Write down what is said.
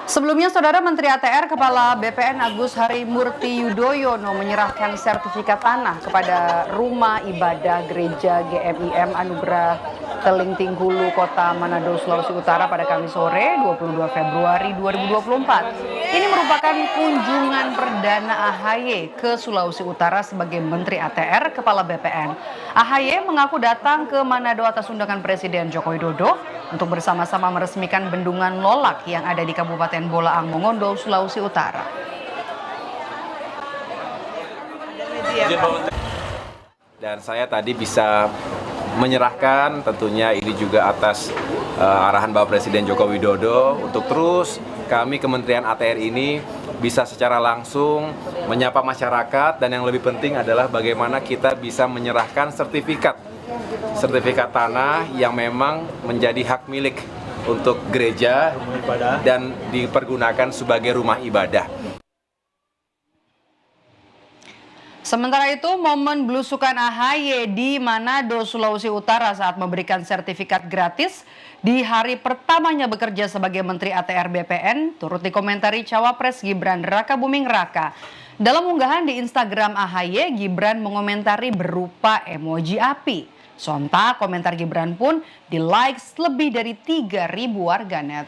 Sebelumnya, Saudara Menteri ATR Kepala BPN Agus Harimurti Yudhoyono menyerahkan sertifikat tanah kepada Rumah Ibadah Gereja GMIM Anugerah Telingting Hulu, Kota Manado, Sulawesi Utara pada Kamis sore 22 Februari 2024. Ini merupakan kunjungan perdana AHY ke Sulawesi Utara sebagai Menteri ATR Kepala BPN. AHY mengaku datang ke Manado atas undangan Presiden Joko Widodo untuk bersama-sama meresmikan bendungan Lolak yang ada di Kabupaten Bolaang Mongondo, Sulawesi Utara. Dan saya tadi bisa menyerahkan, tentunya ini juga atas arahan Bapak Presiden Joko Widodo untuk terus kami Kementerian ATR ini bisa secara langsung menyapa masyarakat, dan yang lebih penting adalah bagaimana kita bisa menyerahkan sertifikat tanah yang memang menjadi hak milik untuk gereja dan dipergunakan sebagai rumah ibadah. Sementara itu, momen belusukan AHY di Manado, Sulawesi Utara saat memberikan sertifikat gratis di hari pertamanya bekerja sebagai Menteri ATR BPN turut dikomentari Cawapres Gibran Rakabuming Raka. Dalam unggahan di Instagram AHY, Gibran mengomentari berupa emoji api. Sontak komentar Gibran pun di-like lebih dari 3.000 warganet.